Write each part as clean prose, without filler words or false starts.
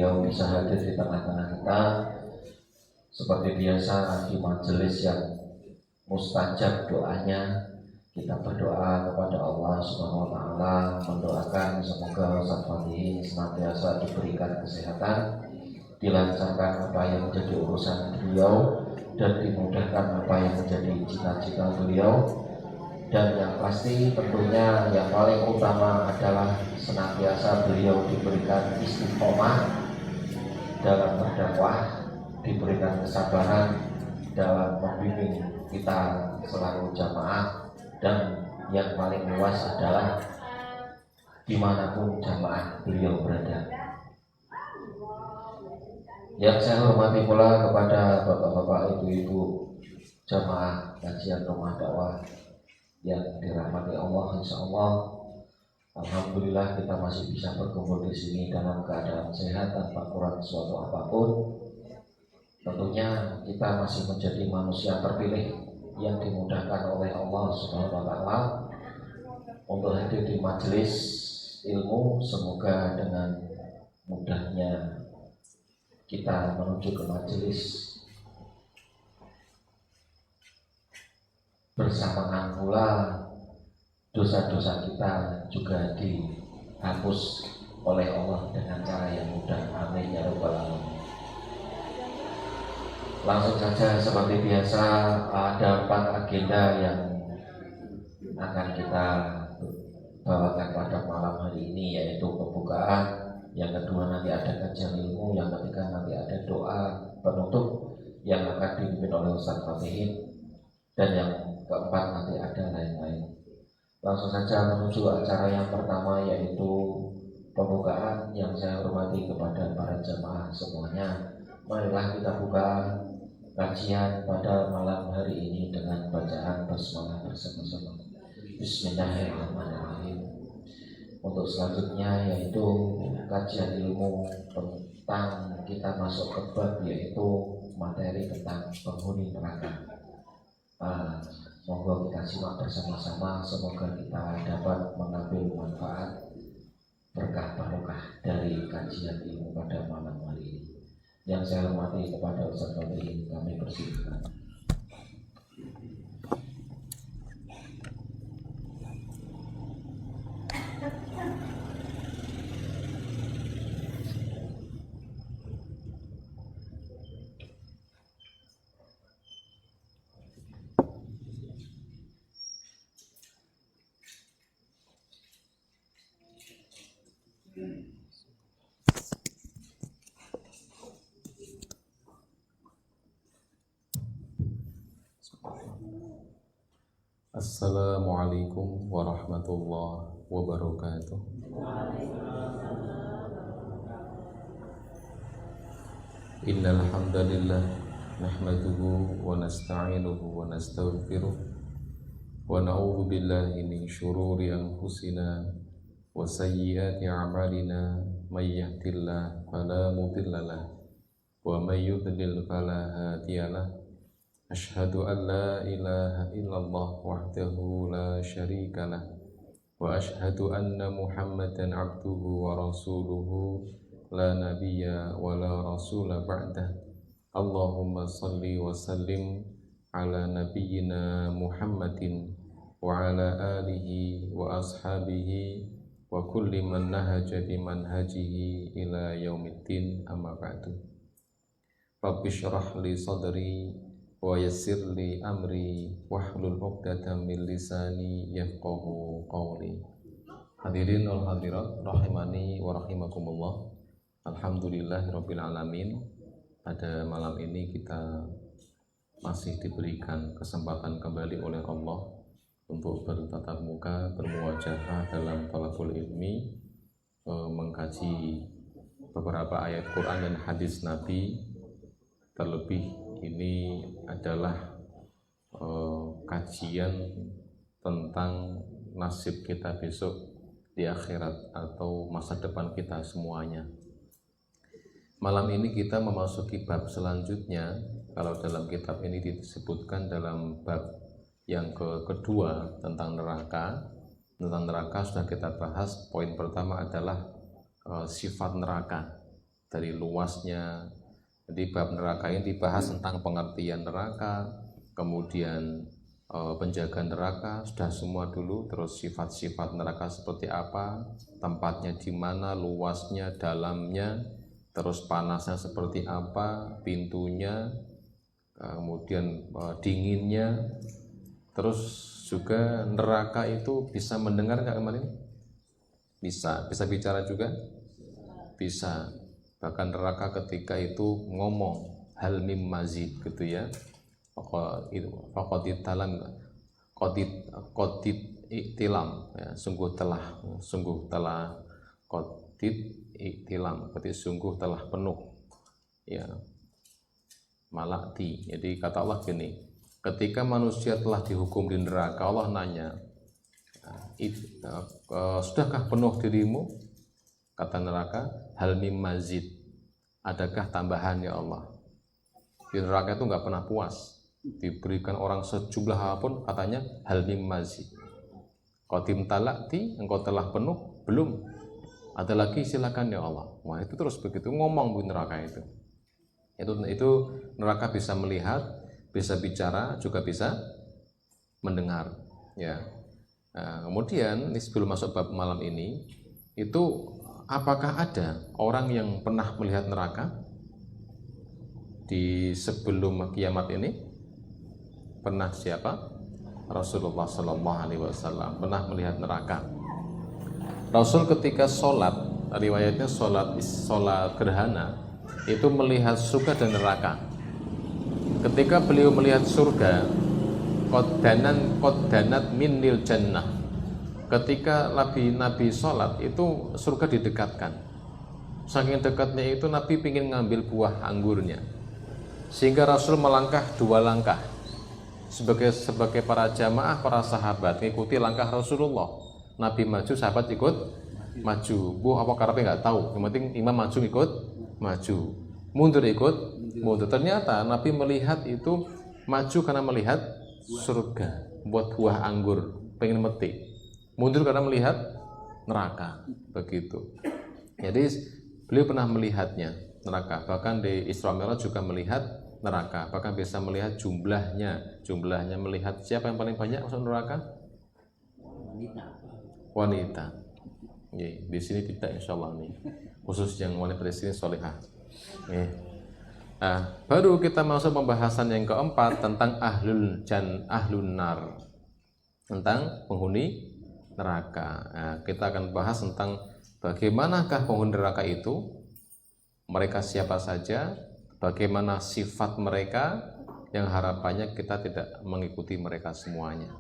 beliau bisa hadir di tengah-tengah kita. Seperti biasa di majelis yang mustajab doanya, kita berdoa kepada Allah Subhanahu wa Ta'ala, mendoakan semoga Ustaz Fatihin senantiasa diberikan kesehatan, dilancarkan apa yang menjadi urusan beliau, dan dimudahkan apa yang menjadi cita-cita beliau. Dan yang pasti tentunya yang paling utama adalah senantiasa beliau diberikan istiqomah dalam berdakwah, diberikan kesabaran dalam membimbing kita selalu jamaah, dan yang paling luas adalah dimanapun jamaah beliau berada. Yang saya hormati pula kepada bapak-bapak, ibu-ibu jamaah kajian rumah dakwah yang dirahmati Allah, insya Allah, alhamdulillah kita masih bisa berkumpul di sini dalam keadaan sehat tanpa kurang suatu apapun. Tentunya kita masih menjadi manusia terpilih yang dimudahkan oleh Allah Subhanahu wa Ta'ala untuk hadir di majelis ilmu. Semoga dengan mudahnya kita menuju ke majelis bersamaan pula dosa-dosa kita juga dihapus oleh Allah dengan cara yang mudah. Amin ya rabbal alamin. Langsung saja seperti biasa, ada 4 agenda yang akan kita bawakan pada malam hari ini, yaitu pembukaan, yang kedua nanti ada kajian ilmu, yang ketiga nanti ada doa penutup yang akan dipimpin oleh Ustaz Fatihin, dan yang keempat nanti ada lain-lain. Langsung saja menuju acara yang pertama, yaitu pembukaan. Yang saya hormati kepada para jamaah semuanya, marilah kita buka kajian pada malam hari ini dengan bacaan basmalah bersama-sama. Bismillahirrahmanirrahim. Untuk selanjutnya yaitu kajian ilmu tentang, kita masuk ke bab yaitu materi tentang penghuni neraka. Semoga kita simak bersama-sama, semoga kita dapat mengambil manfaat berkah barokah dari kajian ilmu pada malam hari ini. Yang saya hormati kepada Ustaz Fatihin, kami persilahkan. Assalamualaikum warahmatullahi wabarakatuh. Innal hamdalillah nahmaduhu wa nasta'inuhu wa nastaghfiruh wa na'udzu billahi min syururi anfusina wa sayyiati a'malina, may yahdihillahu fala mudilla lahu wa may yudlil fala hadiyalah. Asyhadu an la ilaha illallah wahdahu la syarika lah wa asyhadu anna Muhammadan abduhu wa rasuluhu la nabiyya wa la rasula ba'dah. Allahumma salli wa sallim ala nabiyyina Muhammadin wa ala alihi wa ashabihi wa kulli man nahaja bi manhajihi ila yaumiddin, amma ba'du. Rabbi syrah li sadri wa yassir li amri wahlul 'uqdatam min lisani yafqahu qawli. Hadirin wal hadirat rahimani wa rahimakumullah. Alhamdulillahirabbil alamin. Pada malam ini kita masih diberikan kesempatan kembali oleh Allah untuk bertatap muka, bermuwajahah dalam thalabul ilmi, mengkaji beberapa ayat Quran dan hadis Nabi. Terlebih ini adalah kajian tentang nasib kita besok di akhirat atau masa depan kita semuanya. Malam ini kita memasuki bab selanjutnya. Kalau dalam kitab ini disebutkan dalam bab yang kedua tentang neraka. Tentang neraka sudah kita bahas. Poin pertama adalah sifat neraka. dari luasnya. Jadi bab neraka ini dibahas tentang pengertian neraka, kemudian penjagaan neraka sudah semua dulu, terus sifat-sifat neraka seperti apa, tempatnya di mana, luasnya, dalamnya, terus panasnya seperti apa, pintunya, kemudian dinginnya, terus juga neraka itu bisa mendengar nggak kemarin? Bisa bicara juga? Bisa. Bahkan neraka ketika itu ngomong hal mim mazid gitu ya. Qadid talam qadid iktilam ya, sungguh telah qadid iktilam, berarti sungguh telah penuh ya, malakti. Jadi kata Allah gini, ketika manusia telah dihukum di neraka, Allah nanya, sudahkah penuh dirimu? Kata neraka, hal mim mazid, adakah tambahan ya Allah? Di neraka itu nggak pernah puas, diberikan orang sejumlah apapun, katanya hal mim mazid. Qadim talakti, engkau telah penuh? Belum. Ada lagi, silakan ya Allah. Wah, itu terus begitu ngomong di neraka itu. Itu neraka bisa melihat, bisa bicara, juga bisa mendengar. Ya. Nah, kemudian ini sebelum masuk bab malam ini, itu apakah ada orang yang pernah melihat neraka di sebelum kiamat ini? Pernah siapa? Rasulullah Sallallahu Alaihi Wasallam pernah melihat neraka. Rasul ketika sholat, riwayatnya sholat gerhana, itu melihat surga dan neraka. Ketika beliau melihat surga, qaddanat minil jannah. Ketika Nabi sholat itu surga didekatkan. Saking dekatnya itu Nabi ingin ngambil buah anggurnya, sehingga Rasul melangkah 2 langkah. Sebagai para jamaah, para sahabat mengikuti langkah Rasulullah. Nabi maju, sahabat ikut maju. Apa karena nggak tahu. Yang penting imam maju ikut maju, mundur ikut mundur. Ternyata Nabi melihat itu maju karena melihat surga, buat buah anggur, pengen metik. Mundur karena melihat neraka, begitu. Jadi beliau pernah melihatnya neraka. Bahkan di Isra Mi'raj juga melihat neraka. Bahkan bisa melihat jumlahnya melihat siapa yang paling banyak masuk neraka? Wanita. Di sini tidak, insya Allah nih. Khusus yang wanita di sini solehah. Nah, baru kita masuk pembahasan yang keempat tentang ahlun nar, tentang penghuni neraka. Nah, kita akan bahas tentang bagaimanakah penghuni neraka itu, mereka siapa saja, bagaimana sifat mereka, yang harapannya kita tidak mengikuti mereka semuanya.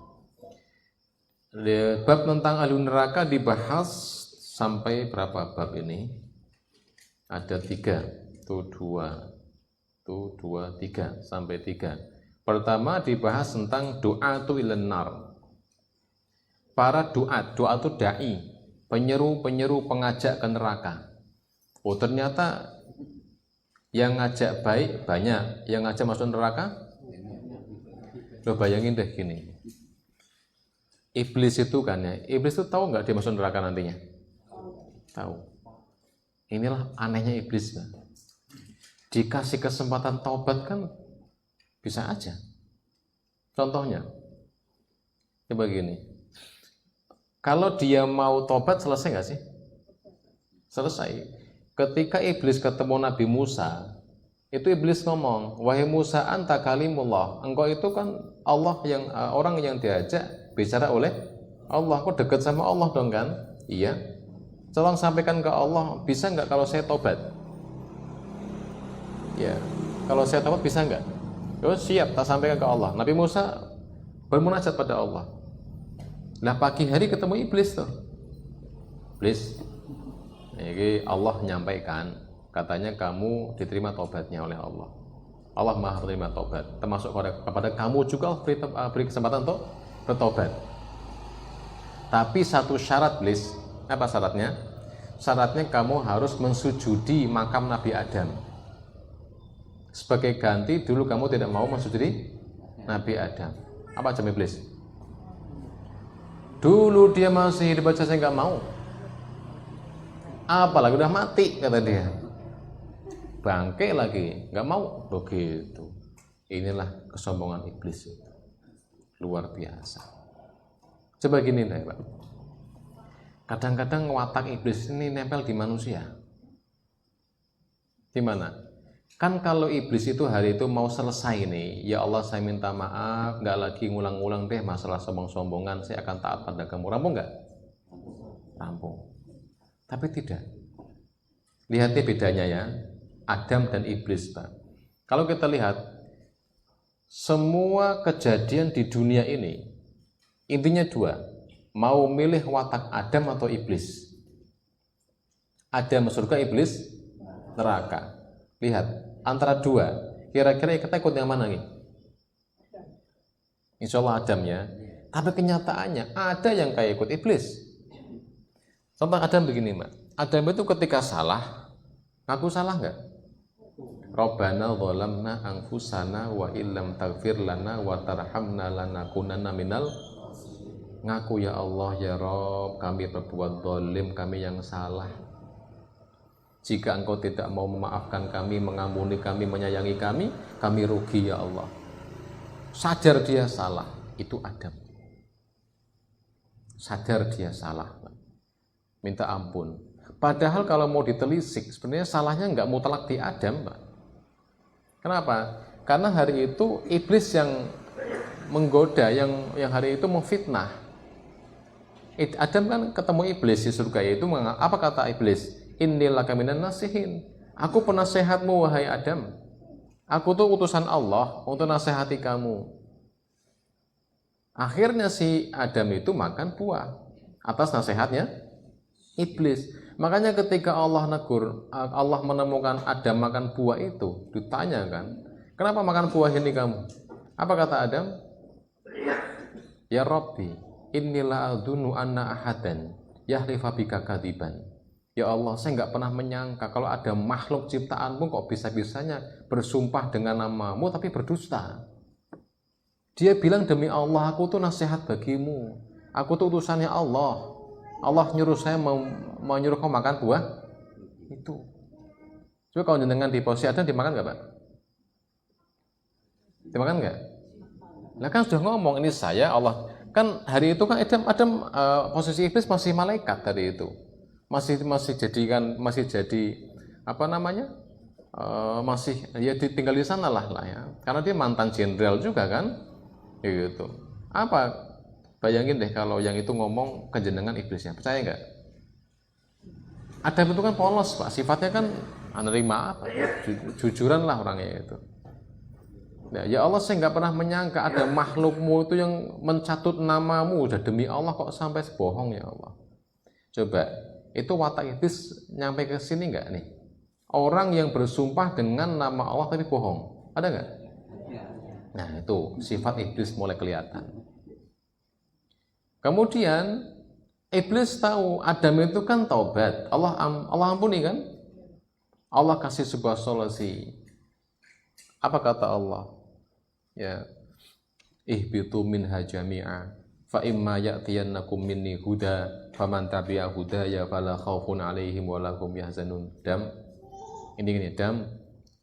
Bab tentang ahlun neraka dibahas sampai berapa bab ini? Ada 3, 3 sampai 3. Pertama dibahas tentang du'atu ilan nar. Para du'at itu da'i, penyeru pengajak ke neraka. Oh, ternyata yang ngajak baik banyak, yang ngajak masuk neraka? Lo bayangin deh gini. Iblis itu kan ya, iblis itu tahu nggak dia masuk neraka nantinya? Tahu. Inilah anehnya iblis kan. Dikasih kesempatan taubat kan bisa aja. Contohnya, coba gini. Kalau dia mau taubat selesai nggak sih? Selesai. Ketika iblis ketemu Nabi Musa, itu iblis ngomong, wahai Musa, anta kalimullah. Engkau itu kan Allah yang orang yang diajak bicara oleh Allah. Kok dekat sama Allah dong kan? Iya. Tolong sampaikan ke Allah, bisa nggak kalau saya tobat? Ya, kalau saya tobat bisa nggak? Oh siap, tak sampaikan ke Allah. Nabi Musa bermunajat pada Allah. Nah pagi hari ketemu iblis tuh. Iblis, ini Allah menyampaikan, katanya kamu diterima tobatnya oleh Allah. Allah maha menerima tobat, termasuk kepada kamu juga beri kesempatan untuk bertobat. Tapi satu syarat, iblis. Apa syaratnya? Syaratnya kamu harus mensujudi makam Nabi Adam. Sebagai ganti, dulu kamu tidak mau mensujudi Nabi Adam. Apa jam iblis? Dulu dia masih hidup aja saya nggak mau. Apalagi udah mati, kata dia. bangke lagi, nggak mau begitu. Inilah kesombongan iblis itu, luar biasa. Coba gini deh Pak, kadang-kadang watak iblis ini nempel di manusia. Gimana? Kan kalau iblis itu hari itu mau selesai nih, ya Allah saya minta maaf, nggak lagi ngulang-ngulang deh masalah sombong-sombongan, saya akan taat pada kamu. Rampung nggak? Rampung. Tapi tidak. Lihat bedanya ya, Adam dan iblis Pak. Kalau kita lihat, semua kejadian di dunia ini, intinya dua, mau milih watak Adam atau iblis. Adam surga, iblis neraka. Lihat, antara dua, kira-kira kita ikut yang mana nih? Insya Allah Adam ya. Tapi kenyataannya ada yang kayak ikut iblis. Contoh Adam begini Mbak, Adam itu ketika salah, ngaku salah nggak? Rabbana zalamna anfusana wa illam taghfir lana wa tarhamna lanakunanna minal, ngaku ya Allah ya Rabb, kami berbuat zalim, kami yang salah. Jika engkau tidak mau memaafkan kami, mengampuni kami, menyayangi kami rugi ya Allah. Sadar dia salah, itu Adam. Sadar dia salah, minta ampun. Padahal kalau mau ditelisik, sebenarnya salahnya nggak mutlak di Adam, Pak. Kenapa? Karena hari itu iblis yang menggoda, yang hari itu memfitnah. Adam kan ketemu iblis di surga itu, apa kata iblis? Innilaka minan nasihin. Aku penasehatmu wahai Adam. Aku tuh utusan Allah untuk nasihati kamu. Akhirnya si Adam itu makan buah atas nasihatnya iblis. Makanya ketika Allah negur, Allah menemukan Adam makan buah itu, ditanya kan, kenapa makan buah ini kamu? Apa kata Adam? Ya Rabbi, innila adzunnu anna ahadan yahlifa bika kadiban. Ya Allah, saya nggak pernah menyangka kalau ada makhluk ciptaanmu kok bisa-bisanya bersumpah dengan namamu tapi berdusta. Dia bilang demi Allah, aku tuh nasihat bagimu, aku tuh utusannya Allah. Allah nyuruh saya menyuruh kau makan buah itu. Coba kalau jenengan di posisi Adam dimakan nggak Pak? Dimakan nggak? Nah kan sudah ngomong ini saya Allah. Kan hari itu kan Adam posisi iblis masih malaikat tadi itu. Masih jadi apa namanya? Masih ya tinggal di sana lah ya. Karena dia mantan jenderal juga kan. Gitu. Apa? Bayangin deh kalau yang itu ngomong ke jenengan iblisnya. Percaya nggak? Adam itu kan polos Pak. Sifatnya kan menerima apa? Jujuran lah orangnya itu. Ya Allah, saya nggak pernah menyangka ada makhlukmu itu yang mencatut namamu. Udah demi Allah kok sampai bohong ya Allah. Coba, itu watak iblis nyampe ke sini nggak nih? Orang yang bersumpah dengan nama Allah tapi bohong, ada nggak? Nah itu sifat iblis mulai kelihatan. Kemudian iblis tahu Adam itu kan taubat, Allah ampuni kan? Allah kasih sebuah solusi. Apa kata Allah? Ya, ihbitu minha jami'a fa imma ya'tiyannakum minni huda faman tabi'a hudaya fala khaufun 'alaihim wa lahum yahzanun. Dam, ini Dam,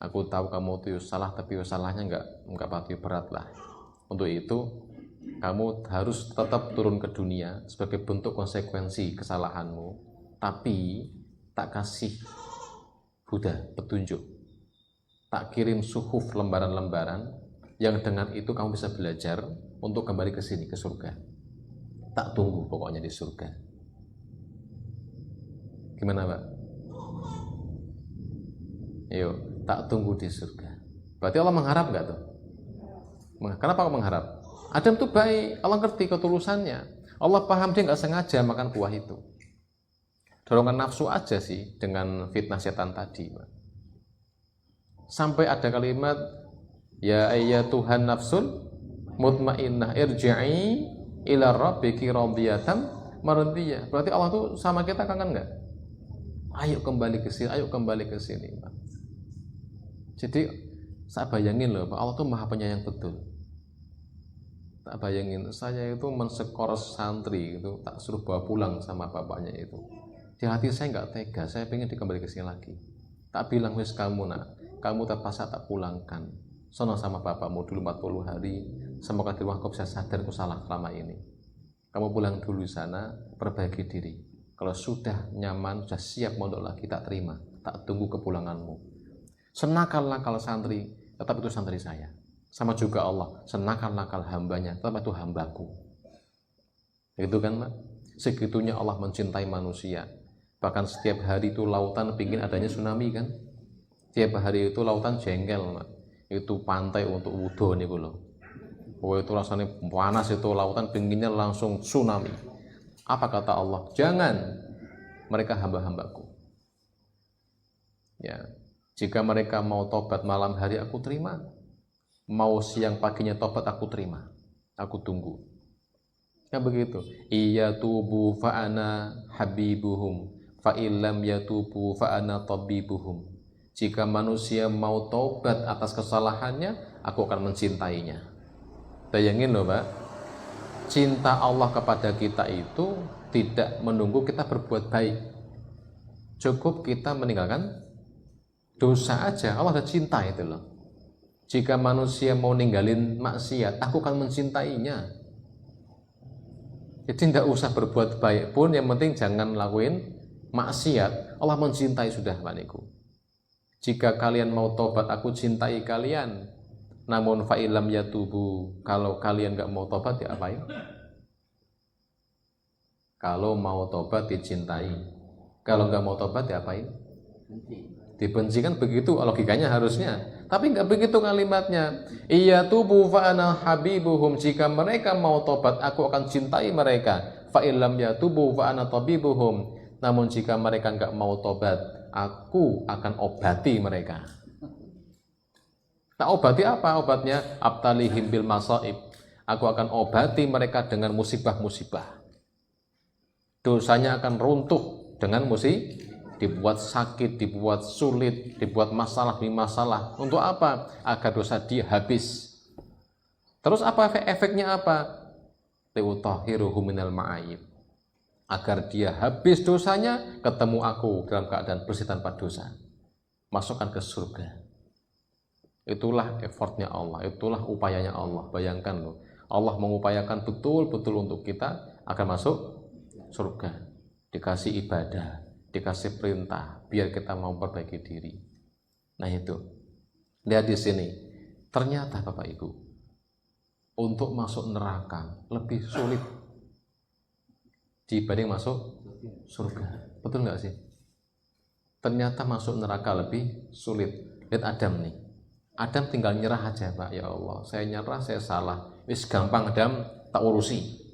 aku tahu kamu itu salah tapi salahnya enggak pati berat lah. Untuk itu kamu harus tetap turun ke dunia sebagai bentuk konsekuensi kesalahanmu, tapi tak kasih huda, petunjuk, tak kirim suhuf lembaran-lembaran yang dengan itu kamu bisa belajar untuk kembali ke sini, ke surga. Tak tunggu pokoknya di surga. Gimana Pak? Ayo, tak tunggu di surga. Berarti Allah mengharap nggak tuh? Kenapa kok mengharap? Adam tuh baik, Allah ngerti ketulusannya. Allah paham dia nggak sengaja makan buah itu. Dorongan nafsu aja sih dengan fitnah setan tadi Pak. Sampai ada kalimat, ya ayyatuhan nafsul mutmainnah irji'i ila rabbiki radiyatan mardiyah. Berarti Allah tuh sama kita kangen nggak? Ayo kembali ke sini, ayo kembali ke sini. Pak. Jadi saya bayangin loh, Pak, Allah tuh maha penyayang betul. Tak bayangin, saya itu mensekor santri itu tak suruh bawa pulang sama bapaknya itu. Di hati saya nggak tega, saya pengen dikembali ke sini lagi. Tak bilang, wis kamu nak, kamu terpaksa tak pulangkan. Sono sama bapakmu dulu 40 hari, semoga di rumah kau bisa sadar kau salah selama ini. Kamu pulang dulu di sana, perbaiki diri. Kalau sudah nyaman, sudah siap mondok lagi, tak terima, tak tunggu kepulanganmu. Senakal-nakal santri, tetap itu santri saya. Sama juga Allah, senakal-nakal hambanya, tetap itu hambaku. Itu kan, Mak? Segitunya Allah mencintai manusia. Bahkan setiap hari itu lautan pingin adanya tsunami kan. Setiap hari itu lautan jengkel, Mak. Itu pantai untuk wudhu nih loh. Oh itu rasanya panas, itu lautan pinginnya langsung tsunami. Apa kata Allah? Jangan, mereka hamba-hambaku. Ya, jika mereka mau tobat malam hari aku terima. Mau siang paginya tobat aku terima. Aku tunggu. Kan begitu. Iya tubu fa'ana habibuhum. Fa'ilam yatubu fa'ana tabibuhum. Jika manusia mau taubat atas kesalahannya, aku akan mencintainya. Bayangin loh Pak, cinta Allah kepada kita itu tidak menunggu kita berbuat baik. Cukup kita meninggalkan dosa aja, Allah udah cinta itu loh. Jika manusia mau ninggalin maksiat, aku akan mencintainya. Jadi tidak usah berbuat baik pun, yang penting jangan lakuin maksiat, Allah mencintai sudah Pak Niku. Jika kalian mau tobat, aku cintai kalian. Namun fa'ilam yatubu, kalau kalian gak mau tobat ya apain? Kalau mau tobat dicintai, kalau gak mau tobat ya apain? Dibenci kan begitu logikanya harusnya. Tapi gak begitu kalimatnya. Iya tubu fa'ana habibuhum, jika mereka mau tobat aku akan cintai mereka. Fa'ilam yatubu fa'ana tabibuhum. Namun jika mereka nggak mau tobat, aku akan obati mereka. Nah obati apa obatnya? Abtalihim bil masaib. Aku akan obati mereka dengan musibah-musibah. Dosanya akan runtuh dengan musibah. Dibuat sakit, dibuat sulit, dibuat masalah demi masalah. Untuk apa? Agar dosa dia habis. Terus apa efeknya apa? Liutahiruhu minal ma'ayib. Agar dia habis dosanya, ketemu aku dalam keadaan bersih tanpa dosa, masukkan ke surga. Itulah effortnya Allah, itulah upayanya Allah. Bayangkan loh, Allah mengupayakan betul-betul untuk kita agar masuk surga. Dikasih ibadah, dikasih perintah, biar kita mau perbaiki diri. Nah itu, lihat di sini, ternyata Bapak Ibu, untuk masuk neraka lebih sulit dibanding masuk surga. Betul nggak sih? Ternyata masuk neraka lebih sulit. Lihat Adam nih. Adam tinggal nyerah aja Pak. Ya Allah, saya nyerah, saya salah. Wis gampang Adam, tak urusi.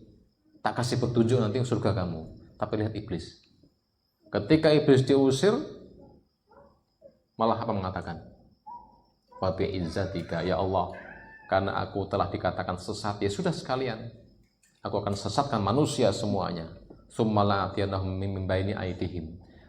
Tak kasih petunjuk nanti surga kamu. Tapi lihat iblis. Ketika iblis diusir, malah apa mengatakan? Wa bi izzatika ya Allah, karena aku telah dikatakan sesat, ya sudah sekalian. Aku akan sesatkan manusia semuanya.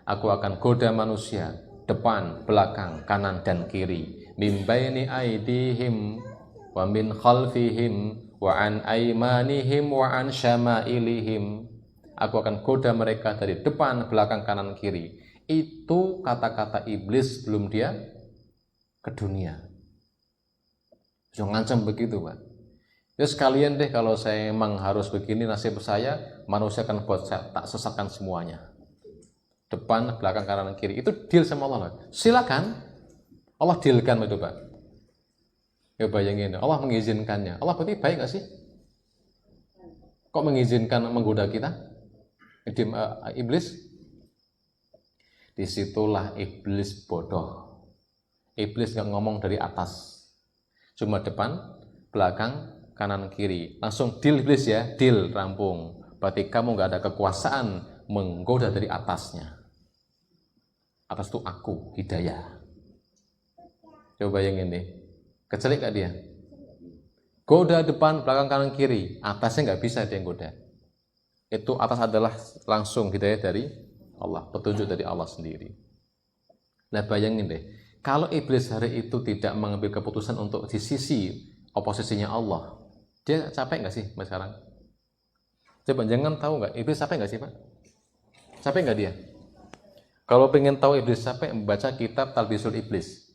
Aku akan goda manusia depan, belakang, kanan dan kiri. Mimbaini aidihim wa min khalfihim wa an aimanihim wa an syama'ilihim. Aku akan goda mereka dari depan, belakang, kanan, kiri. Itu kata-kata iblis sebelum dia ke dunia. Jangan ngancam begitu Pak. Ya sekalian deh, kalau saya memang harus begini nasib saya, manusia akan buat saya tak sesatkan semuanya. Depan, belakang, kanan, kiri. Itu deal sama Allah. Silakan. Allah dealkan itu Pak. Ya bayangin, Allah mengizinkannya. Allah berarti baik gak sih? Kok mengizinkan menggoda kita? Iblis? Disitulah iblis bodoh. Iblis gak ngomong dari atas. Cuma depan, belakang, kanan kiri, langsung deal iblis ya, deal, rampung. Berarti kamu gak ada kekuasaan menggoda dari atasnya. Atas itu aku, hidayah. Coba bayangin nih, kecelik gak dia? Goda depan, belakang, kanan kiri, atasnya gak bisa dia goda. Itu atas adalah langsung hidayah dari Allah, petunjuk dari Allah sendiri. Nah bayangin deh, kalau iblis hari itu tidak mengambil keputusan untuk di sisi oposisinya Allah, dia capek nggak sih Mas sekarang? Coba jangan tahu nggak, iblis capek nggak sih Pak? Capek nggak dia? Kalau pengen tahu iblis capek, membaca kitab Talbisul Iblis.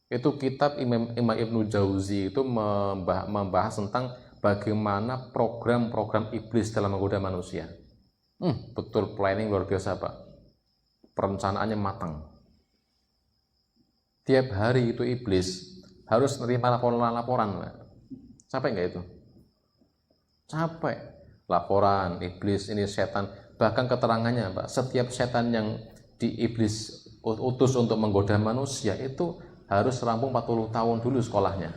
Itu kitab Imam Ibnu Jauzi itu membahas tentang bagaimana program-program iblis dalam menggoda manusia. Betul planning luar biasa Pak. Perencanaannya matang. Tiap hari itu iblis harus menerima laporan-laporan Pak. Capek nggak itu? Capek. Laporan, iblis ini setan. Bahkan keterangannya Pak, setiap setan yang di iblis utus untuk menggoda manusia itu harus rampung 40 tahun dulu sekolahnya.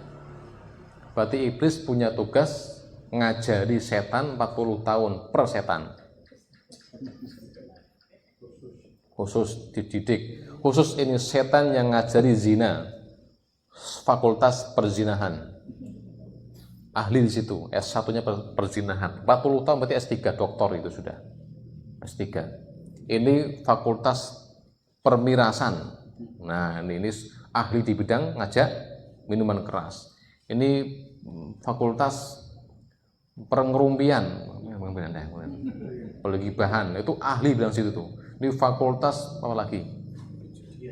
Berarti iblis punya tugas ngajari setan 40 tahun per setan. Khusus dididik. Khusus ini setan yang ngajari zina. Fakultas perzinahan. Ahli di situ, S1-nya perzinahan. 40 tahun berarti S3 doktor itu sudah. S3. Ini fakultas permirasan. Nah, ini ahli di bidang ngajak minuman keras. Ini fakultas pengerumpian, pegibahan, itu ahli bilang situ tuh. Ini fakultas apa lagi?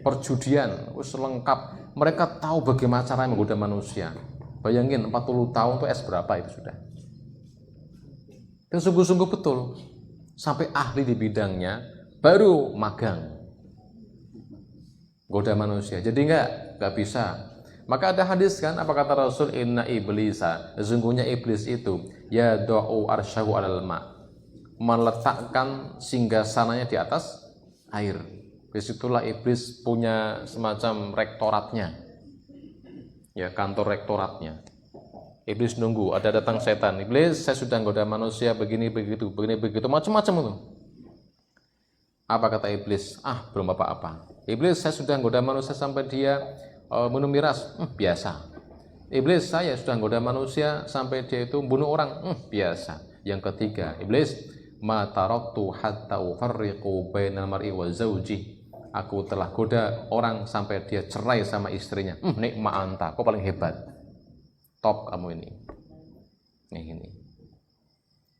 Perjudian, lengkap. Mereka tahu bagaimana cara menggoda manusia. Bayangin 40 tahun tuh S berapa itu sudah. Dan sungguh-sungguh betul. Sampai ahli di bidangnya baru magang goda manusia. Jadi nggak bisa. Maka ada hadis kan, apa kata Rasul, inna iblisa, sesungguhnya iblis itu ya do'u arsyahu alal ma, meletakkan singgasananya di atas air. Disitulah iblis punya semacam rektoratnya, ya kantor rektoratnya. Iblis nunggu, ada datang setan, iblis saya sudah goda manusia begini begitu macam-macam itu. Apa kata iblis? Belum apa-apa. Iblis saya sudah goda manusia sampai dia minum miras, biasa. Iblis saya sudah goda manusia sampai dia itu bunuh orang, biasa. Yang ketiga, iblis ma taraktu hatta ufarriqu bainal mar'i wa zawji. Aku telah goda orang sampai dia cerai sama istrinya. Nikma anta, kau paling hebat. Top kamu ini. Ini.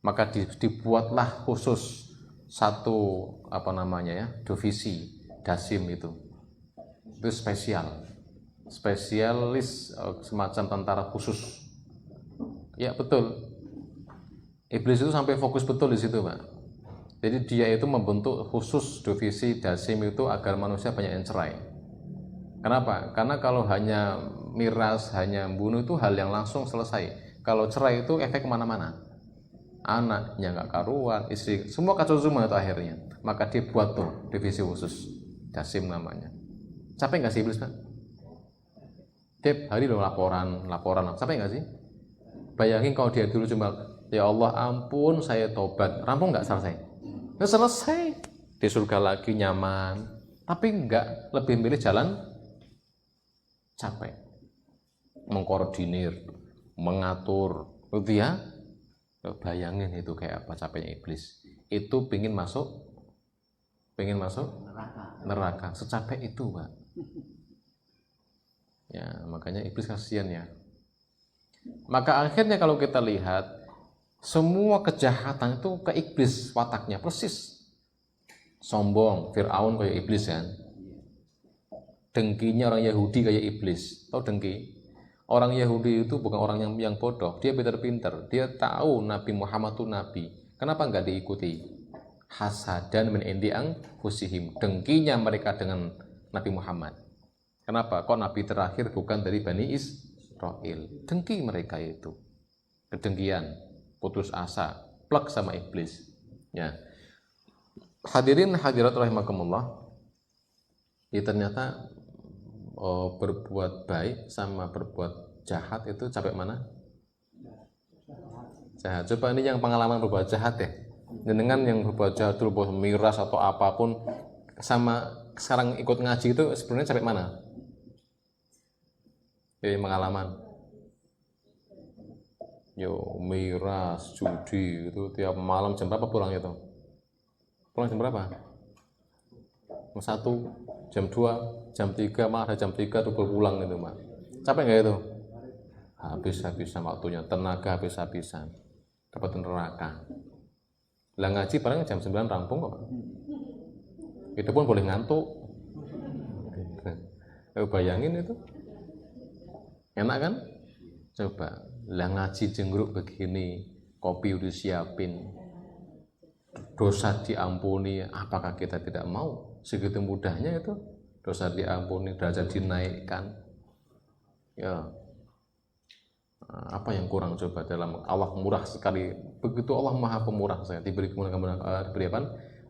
Maka dibuatlah khusus satu divisi Dasim itu spesialis semacam tentara khusus. Ya betul, iblis itu sampai fokus betul di situ Pak. Jadi dia itu membentuk khusus divisi Dasim itu agar manusia banyak yang cerai. Kenapa? Karena kalau hanya miras, hanya bunuh itu hal yang langsung selesai. Kalau cerai itu efek kemana-mana. Anaknya nggak karuan, istri, semua kacau semua itu akhirnya. Maka dia buat tuh divisi khusus, Dasim namanya. Capek nggak sih iblis Pak? Tiap hari loh laporan, capek nggak sih? Bayangin kalau dia dulu cuma, ya Allah ampun saya tobat, rampung nggak selesai? Nggak selesai, di surga lagi nyaman, tapi nggak, lebih milih jalan capek, mengkoordinir, mengatur, gitu ya. Bayangin itu kayak apa capeknya iblis. Itu pengen masuk neraka. Secapek itu Pak. Ya makanya iblis kasihan ya. Maka akhirnya kalau kita lihat semua kejahatan itu ke iblis wataknya persis. Sombong, Fir'aun kayak iblis kan. Dengkinya orang Yahudi kayak iblis. Tahu dengki? Orang Yahudi itu bukan orang yang bodoh, dia pintar-pintar. Dia tahu Nabi Muhammad itu Nabi. Kenapa nggak diikuti? Hasadan min indi anfusihim. Dengkinya mereka dengan Nabi Muhammad. Kenapa? Kok Nabi terakhir bukan dari Bani Israel? Dengki mereka itu. Kedengkian, putus asa, plek sama iblis. Ya. Hadirin hadirat rahimakumullah. Ya ternyata berbuat baik sama berbuat jahat itu capek mana? Jahat. Coba ini yang pengalaman berbuat jahat ya. Dengan yang berbuat jahat dulu miras atau apapun sama sekarang ikut ngaji itu sebenarnya capek mana? Jadi pengalaman. Miras, judi itu tiap malam jam berapa pulang itu? Pulang jam berapa? Jam 1, jam 2, jam 3, malah jam 3 tuh pulang gitu Mas. Capek nggak itu? Habis-habisan waktunya, tenaga habis-habisan. Dapat neraka. Lah ngaji paling jam 9 rampung kok. Itu pun boleh ngantuk. Bayangin itu. Enak kan? Coba. Lah ngaji jengruk begini, kopi udah siapin, dosa diampuni, apakah kita tidak mau? Segitu mudahnya itu, dosa diampuni, derajat dinaikkan. Ya, apa yang kurang coba dalam Allah murah sekali. Begitu Allah maha pemurah, saya diberi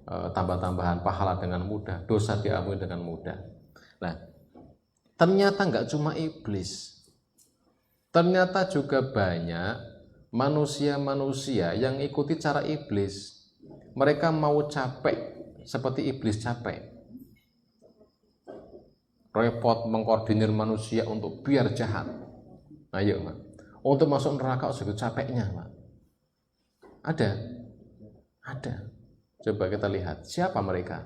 tambah-tambahan pahala dengan mudah, dosa diampuni dengan mudah. Nah, ternyata nggak cuma iblis. Ternyata juga banyak manusia-manusia yang ikuti cara iblis. Mereka mau capek seperti iblis capek. Repot mengkoordinir manusia untuk biar jahat. Ayo, Pak. Untuk masuk neraka sudah capeknya, Pak. Ada. Coba kita lihat siapa mereka.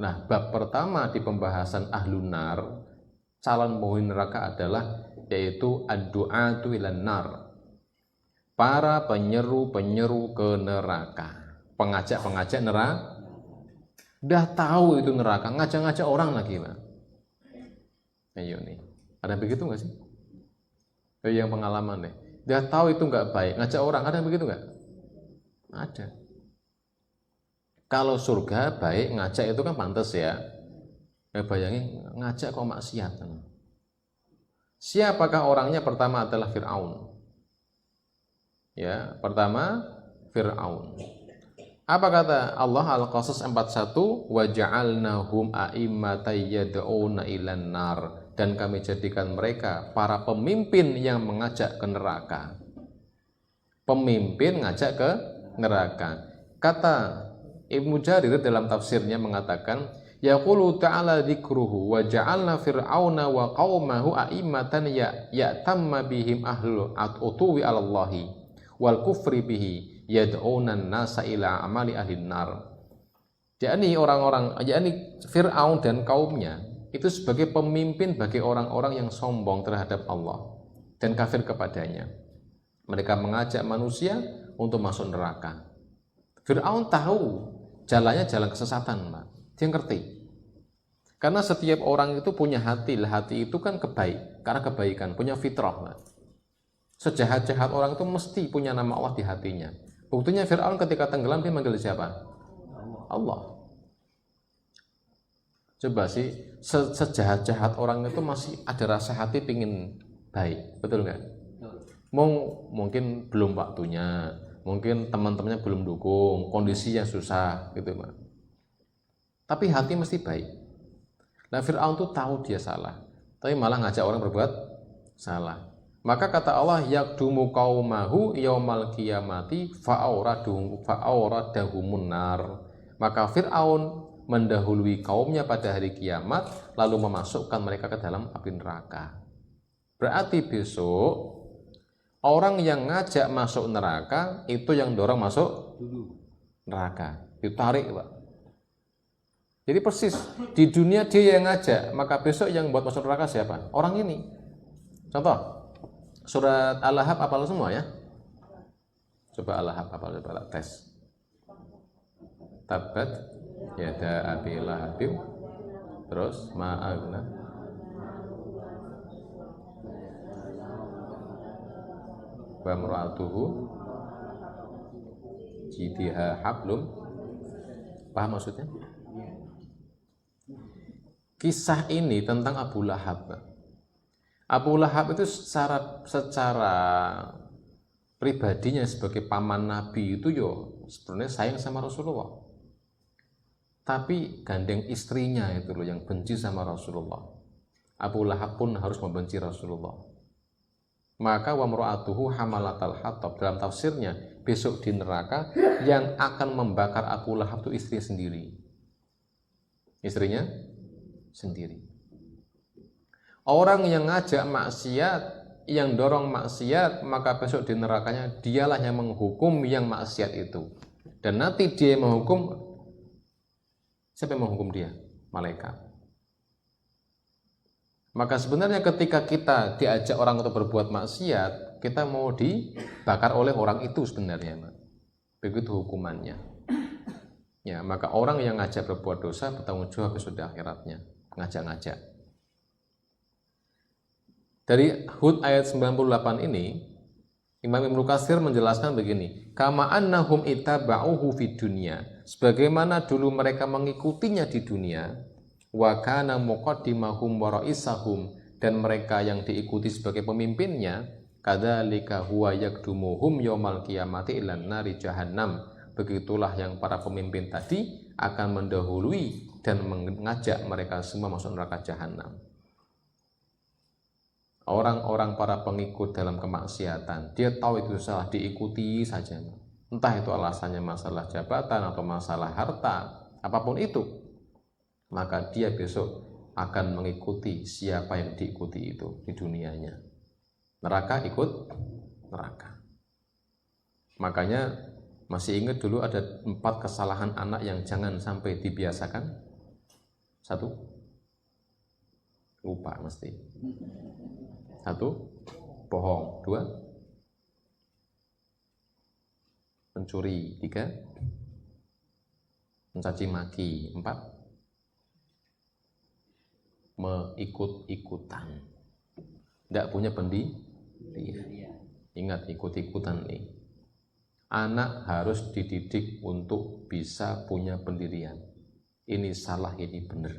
Nah, bab pertama di pembahasan ahlun nar, calon penghuni neraka adalah yaitu ad-du'atu ilan nar, para penyeru-penyeru ke neraka, pengajak-pengajak neraka. Udah tahu itu neraka, ngajak-ngajak orang lagi, Pak. Ayo nih, ada begitu nggak sih? Yang pengalaman nih, udah tahu itu nggak baik, ngajak orang, ada begitu nggak? Ada. Kalau surga baik, ngajak itu kan pantas ya. Bayangin ngajak kok maksiat. Siapakah orangnya? Pertama adalah Fir'aun. Ya, pertama Fir'aun. Apa kata Allah Al-Qasas 41? Wa ja'alnahum a'immatan yad'una ilan nar, dan kami jadikan mereka para pemimpin yang mengajak ke neraka. Pemimpin ngajak ke neraka. Kata Ibnu Jarir dalam tafsirnya mengatakan, yaqulu ta'ala dzikruhu wa ja'alna fir'auna wa qaumahu a'immatan ya'tamma bihim ahlul utuwi 'alallahi wal kufri bihi yad'una an-nasa ila amali ahlin nar. Yakni Fir'aun dan kaumnya itu sebagai pemimpin bagi orang-orang yang sombong terhadap Allah dan kafir kepadanya. Mereka mengajak manusia untuk masuk neraka. Fir'aun tahu jalannya jalan kesesatan, Pak. Dia ngerti. Karena setiap orang itu punya hati, hati itu kan karena kebaikan, punya fitrah. Sejahat-jahat orang itu mesti punya nama Allah di hatinya. Buktinya Fir'aun ketika tenggelam dia manggil siapa? Allah. Coba sih, sejahat-jahat orang itu masih ada rasa hati pingin baik, betul nggak? Mungkin belum waktunya, mungkin teman-temannya belum dukung, kondisinya susah, gitu, Pak. Tapi hati mesti baik. Nah, Fir'aun tuh tahu dia salah, tapi malah ngajak orang berbuat salah. Maka kata Allah, yakdumu qaumahu yaumal qiyamati fa'auradahumun nar. Maka Fir'aun mendahului kaumnya pada hari kiamat, lalu memasukkan mereka ke dalam api neraka. Berarti besok orang yang ngajak masuk neraka itu yang dorong masuk neraka, ditarik, Pak. Jadi persis di dunia dia yang ngajak, maka besok yang buat masuk neraka siapa? Orang ini. Contoh, surat Al-Lahab hafal semua ya? Coba Al-Lahab hafal, coba tes. Tabat yada abi lahabim, terus ma'agna wa mura'atuhu jidiha hablum. Paham maksudnya? Kisah ini tentang Abu Lahab. Abu Lahab itu secara pribadinya sebagai paman Nabi itu sebenarnya sayang sama Rasulullah. Tapi gandeng istrinya itu loh yang benci sama Rasulullah. Abu Lahab pun harus membenci Rasulullah. Maka wa mura'atuhu hamalatal hatab, dalam tafsirnya besok di neraka yang akan membakar Abu Lahab itu istrinya sendiri. Istrinya sendiri. Orang yang ngajak maksiat, yang dorong maksiat, maka besok di nerakanya dialah yang menghukum yang maksiat itu. Dan nanti dia yang menghukum. Siapa yang menghukum dia? Malaikat. Maka sebenarnya ketika kita diajak orang untuk berbuat maksiat, kita mau dibakar oleh orang itu sebenarnya. Begitu hukumannya. Ya, maka orang yang ngajak berbuat dosa bertanggung jawab besok di akhiratnya, ngajak-ngajak. Dari Hud ayat 98 ini, Imam Ibnu Katsir menjelaskan begini, kama annahum ittaba'uhu fid dunya, sebagaimana dulu mereka mengikutinya di dunia, wa kana muqaddimahum wa raisahum, dan mereka yang diikuti sebagai pemimpinnya, kadzalika huwa yakdumuhum yaumal qiyamati ilan nari jahannam. Begitulah yang para pemimpin tadi akan mendahului dan mengajak mereka semua masuk neraka jahanam. Orang-orang para pengikut dalam kemaksiatan, dia tahu itu salah, diikuti saja. Entah itu alasannya masalah jabatan atau masalah harta, apapun itu, maka dia besok akan mengikuti siapa yang diikuti itu di dunianya. Neraka ikut neraka. Makanya masih ingat dulu ada 4 kesalahan anak yang jangan sampai dibiasakan? 1, lupa mesti. 1, bohong. 2, mencuri. 3, mencaci maki. 4, mengikut-ikutan. Tidak punya pendirian. Ingat, ikut-ikutan nih. Anak harus dididik untuk bisa punya pendirian. Ini salah, ini benar.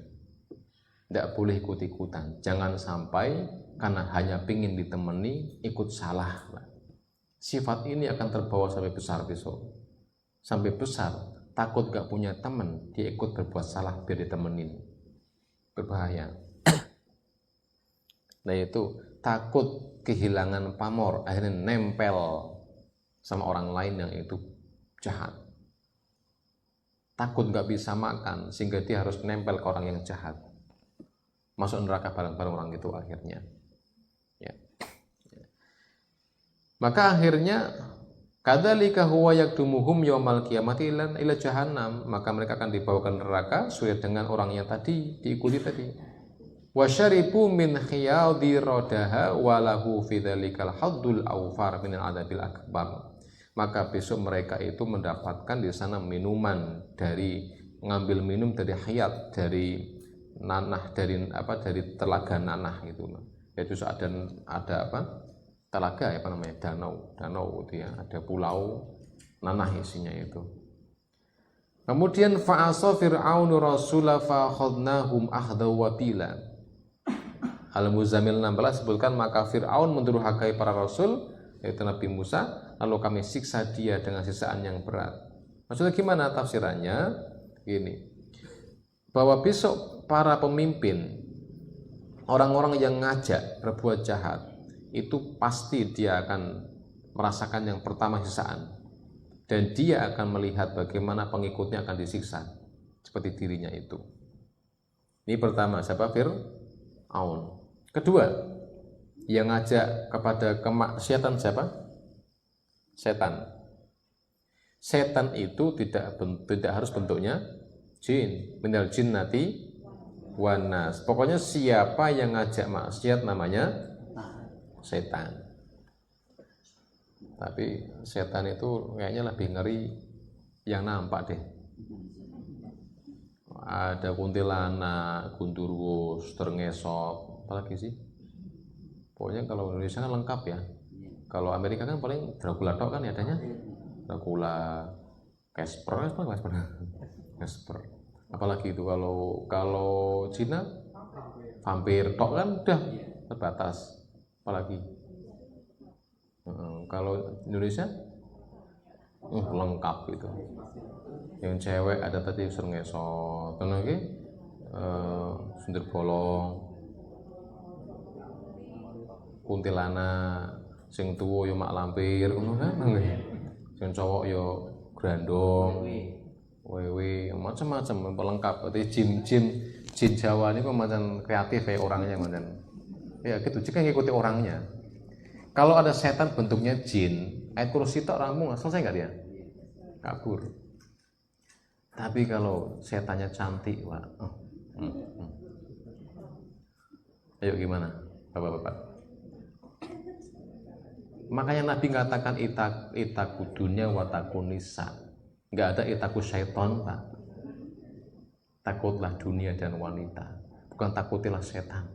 Tidak boleh ikut-ikutan. Jangan sampai karena hanya pingin ditemani, ikut salah. Sifat ini akan terbawa sampai besar besok. Sampai besar, takut gak punya teman, dia ikut berbuat salah biar ditemenin. Berbahaya. Nah itu, takut kehilangan pamor, akhirnya nempel sama orang lain yang itu jahat. Takut gak bisa makan sehingga dia harus nempel ke orang yang jahat, masuk neraka bareng-bareng orang itu akhirnya ya. Maka akhirnya kadzalika huwa yakdumuhum yaumal qiyamati ila jahannam, maka mereka akan dibawa ke neraka sesuai dengan orang yang tadi diikuti tadi. Wasyaribu min khiyadi rodaha walahu fi dzalikal haddul awfar min al-adabil akbar. Maka besok mereka itu mendapatkan di sana minuman dari, ngambil minum dari khiyat, dari nanah, dari telaga nanah itu. Yaitu ada telaga, apa namanya, danau itu ya, ada pulau nanah isinya itu. Kemudian fa'asa fir'aunu rasula fa khadnahum akhdaw wabila. Al-Muzammil 16 sebutkan, maka Fir'aun mendurhakai para rasul, yaitu Nabi Musa, lalu kami siksa dia dengan siksaan yang berat. Maksudnya gimana tafsirannya? Gini, bahwa besok para pemimpin, orang-orang yang ngajak berbuat jahat, itu pasti dia akan merasakan yang pertama siksaan, dan dia akan melihat bagaimana pengikutnya akan disiksa seperti dirinya itu. Ini pertama, siapa? Fir'aun. Kedua, yang ngajak kepada kemaksiatan siapa? Setan. Setan itu tidak harus bentuknya jin, minal jinnati wan nas. Pokoknya siapa yang ngajak maksiat namanya setan. Tapi setan itu kayaknya lebih ngeri yang nampak deh. Ada kuntilanak, gundurwo, terngesot, apalagi sih? Pokoknya kalau Indonesia kan lengkap ya. Kalau Amerika kan paling Dracula tok kan adanya. Dracula, Casper. Apalagi itu kalau Cina vampir tok kan udah terbatas. Apalagi kalau Indonesia lengkap itu. Yang cewek ada tadi ngesot, terus lagi sundir bolong, kuntilanak, sing tuwa yo mak lampir, ngono kan nggih. Sing cowok yo grandong, wewe, macam-macam lengkap. Berarti jin Jawa ini kok macam kreatif ya orangnya macam. Ya gitu, jika ngikuti orangnya. Kalau ada setan bentuknya jin, ayat kursi tok rampung, selesai nggak dia? Kabur. Tapi kalau setannya cantik, wah. Ayo gimana, bapak-bapak? Makanya Nabi katakan itaku dunya wa takun nisa. Nggak ada itaku syaiton, Pak. Takutlah dunia dan wanita, bukan takutilah setan.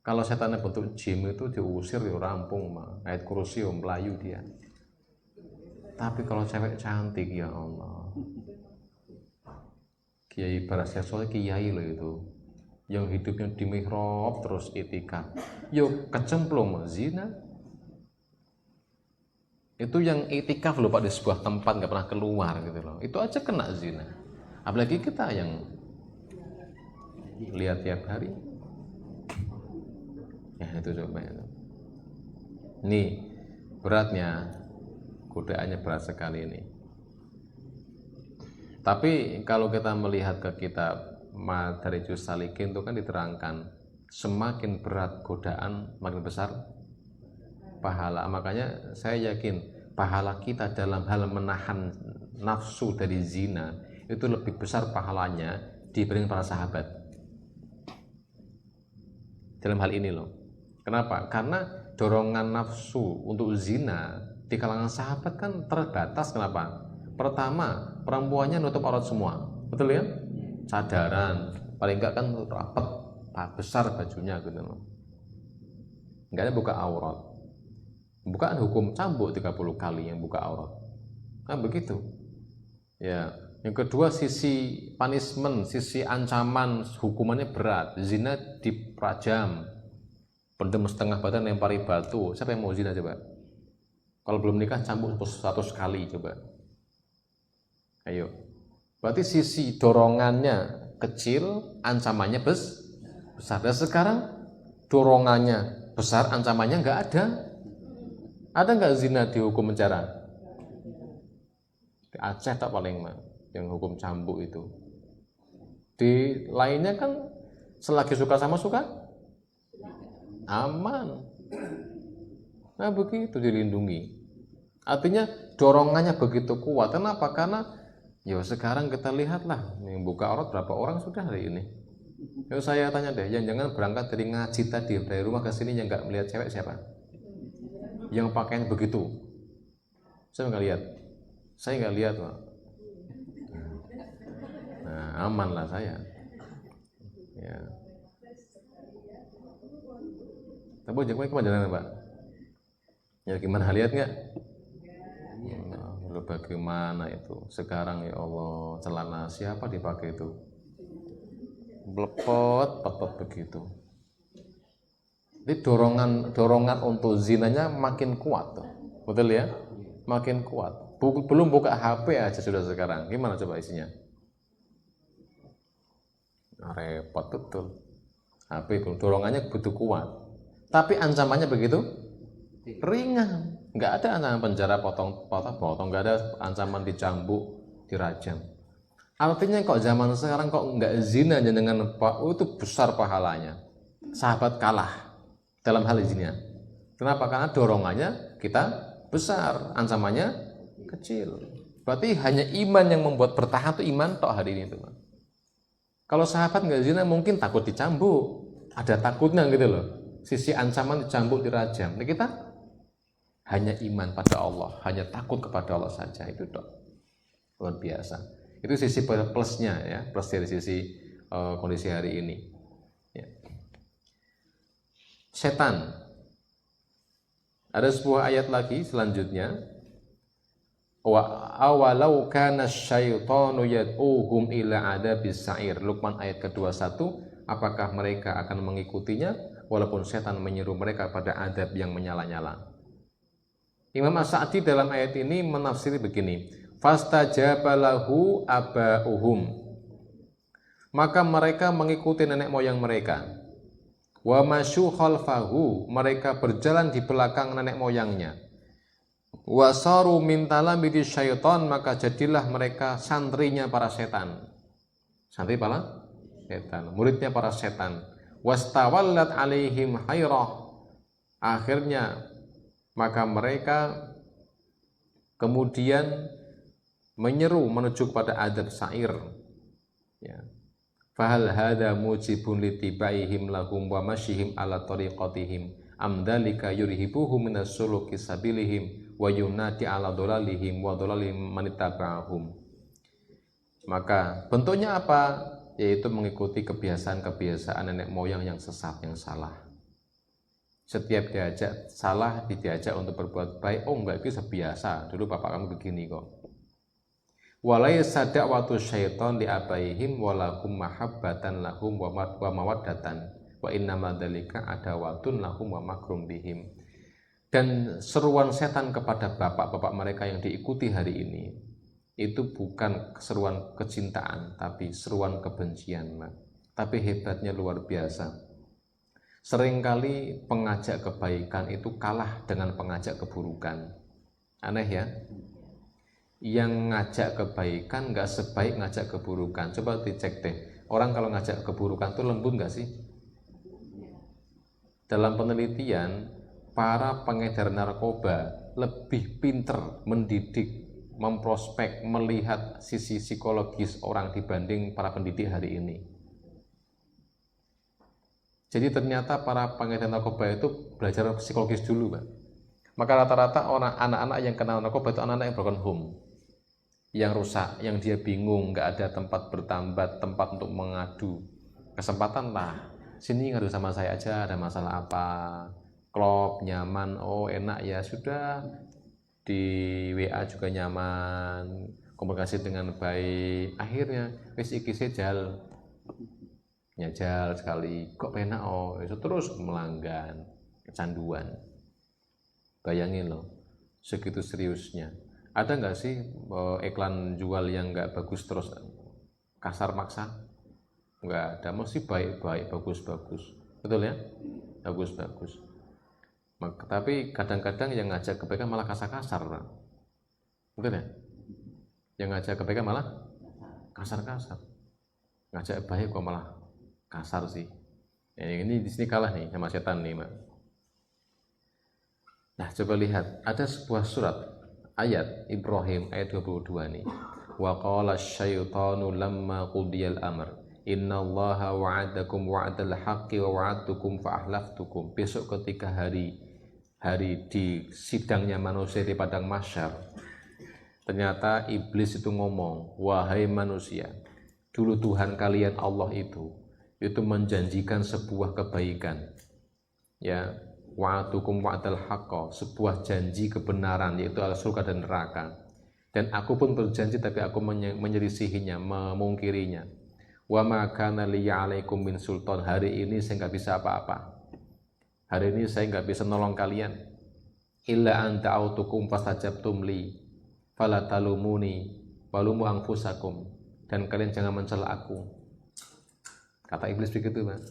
Kalau setannya bentuk jin itu diusir ya rampung mah. Ayat kursi melayu dia. Tapi kalau cewek cantik ya Allah. Kiai Barasya Soleh kiai loh itu. Yang hidupnya di mihrab terus itikaf. Yo kecemplung zina. Itu yang itikaf loh Pak di sebuah tempat nggak pernah keluar gitu loh. Itu aja kena zina. Apalagi kita yang lihat tiap hari. Ya itu coba itu. Nih beratnya, godaannya berat sekali ini. Tapi kalau kita melihat ke kitab Madarijus Salikin itu kan diterangkan semakin berat godaan makin besar pahala. Makanya saya yakin pahala kita dalam hal menahan nafsu dari zina itu lebih besar pahalanya dibanding para sahabat dalam hal ini loh. Kenapa? Karena dorongan nafsu untuk zina di kalangan sahabat kan terbatas. Kenapa? Pertama, perempuannya nutup aurat semua, betul ya? Sadaran, paling enggak kan rapat, besar bajunya gitu loh. Enggak ada buka aurat. Bukan hukum cambuk 30 kali yang buka aurat. Nah begitu. Ya. Yang kedua sisi punishment, sisi ancaman hukumannya berat. Zina dirajam. Pendem setengah badan lempari batu. Siapa yang mau zina coba? Kalau belum nikah cambuk 100 kali coba. Ayo. Berarti sisi dorongannya kecil, ancamannya besar. Dan sekarang dorongannya besar, ancamannya nggak ada. Ada nggak zina dihukum penjara? Di Aceh tak paling mah yang hukum cambuk itu. Di lainnya kan selagi suka sama suka aman. Nah begitu dilindungi. Artinya dorongannya begitu kuat. Kenapa? Karena ya sekarang kita lihatlah yang buka aurat berapa orang sudah hari ini. Kalau saya tanya deh, yang jangan berangkat dari ngaji tadi dari rumah ke sini yang nggak melihat cewek siapa? Yang pakaian begitu. Saya nggak lihat. Saya nggak lihat, Pak. Nah, aman lah saya. Ya. Tapi jangan kemana Pak? Ya gimana lihat nggak? Ya, lalu bagaimana itu? Sekarang ya Allah, celana siapa dipakai itu? Belepot, pepet begitu. Jadi dorongan untuk zinanya makin kuat tuh. Betul ya? Makin kuat. Belum buka HP aja sudah sekarang. Gimana coba isinya? Nah, repot betul. HP dorongannya begitu kuat. Tapi ancamannya begitu ringan. Enggak ada ancaman penjara potong, enggak ada ancaman dicambuk, dirajam. Artinya kok zaman sekarang kok enggak zina dengan Pak, itu besar pahalanya. Sahabat kalah dalam hal zina. Kenapa? Karena dorongannya kita besar, ancamannya kecil. Berarti hanya iman yang membuat bertahan itu iman tok hari ini teman. Kalau sahabat enggak zina mungkin takut dicambuk, ada takutnya gitu loh. Sisi ancaman dicambuk, dirajam. Nah, kita hanya iman pada Allah, hanya takut kepada Allah saja, itu dok. Luar biasa. Itu sisi plusnya ya, plus dari sisi kondisi hari ini. Ya. Setan. Ada sebuah ayat lagi selanjutnya. Wa awalau kana syaitanu yad'uhum ila adabis sa'ir. Luqman ayat ke-21, apakah mereka akan mengikutinya walaupun setan menyeru mereka pada adab yang menyala-nyala. Imam As-Sa'di dalam ayat ini menafsiri begini, fastajaba lahu aba'uhum, maka mereka mengikuti nenek moyang mereka, wa masyu khalfahu, mereka berjalan di belakang nenek moyangnya, wa saru min talamidi syaitan, maka jadilah mereka santrinya para setan. Santri para setan, muridnya para setan. Wastawallat alaihim hayrah, akhirnya maka mereka kemudian menyeru menuju kepada adab sa'ir. Ya. Fahal hada mujibun litibaihim lahum wa masyihim ala tariqatihim amdalika yurhibuhum minas suluki sabilihim wa yunati ala dolalihim wa dolalihim manittaba'ahum. Maka bentuknya apa? Yaitu mengikuti kebiasaan-kebiasaan nenek moyang yang sesat, yang salah. Setiap diajak salah, diajak untuk berbuat baik, oh enggak, itu biasa, dulu bapak kamu begini kok. Walaysa da'watu syaiton li abaihim walakum mahabbatan lahum wa mawaddatan wa innama dzalika adawatun lahum wa makrum bihim. Dan seruan setan kepada bapak-bapak mereka yang diikuti hari ini itu bukan seruan kecintaan, tapi seruan kebencian, Mak. Tapi hebatnya luar biasa. Seringkali pengajak kebaikan itu kalah dengan pengajak keburukan. Aneh ya? Yang ngajak kebaikan nggak sebaik ngajak keburukan. Coba dicek deh, orang kalau ngajak keburukan itu lembut nggak sih? Dalam penelitian, para pengedar narkoba lebih pinter mendidik, memprospek, melihat sisi psikologis orang dibanding para pendidik hari ini. Jadi ternyata para pengedar narkoba itu belajar psikologis dulu, Pak. Maka rata-rata orang anak-anak yang kena narkoba itu anak-anak yang broken home, yang rusak, yang dia bingung, nggak ada tempat bertambat, tempat untuk mengadu. Kesempatan lah, sini ngadu sama saya aja, ada masalah apa? Klop, nyaman, oh enak ya sudah, di WA juga nyaman, komunikasi dengan baik. Akhirnya wis iki sejal, nyajal sekali, kok penak oh, itu terus melanggan, kecanduan. Bayangin loh, segitu seriusnya. Ada nggak sih iklan jual yang nggak bagus terus kasar maksa? Nggak ada, mesti baik-baik, bagus-bagus, betul ya? Bagus-bagus. Tapi kadang-kadang yang ngajak kebaikan malah kasar-kasar, betul ya? Yang ngajak kebaikan malah kasar-kasar, ngajak baik kok malah kasar sih. Ini di sini kalah nih sama setan nih, Mak. Nah, coba lihat, ada sebuah surat ayat Ibrahim ayat 22 nih. Wa qala asyaitanu lamma qudiyal amr innallaha wa'adakum wa'dal haqqi wa wa'adtukum fa ahlaftukum. Besok ketika hari di sidangnya manusia di padang mahsyar, ternyata iblis itu ngomong, wahai manusia, dulu Tuhan kalian Allah itu menjanjikan sebuah kebaikan, ya, wa'atukum wa'dal haqqa, sebuah janji kebenaran, yaitu surga dan neraka. Dan aku pun berjanji tapi aku menyelisihinya, memungkirinya. Wa ma kana liya 'alaikum min sultan, hari ini saya nggak bisa apa-apa. Hari ini saya nggak bisa nolong kalian. Illa an da'autukum fastajabtum li fala talumuni walumu anfusakum, dan kalian jangan mencela aku. Kata iblis begitu, Pak.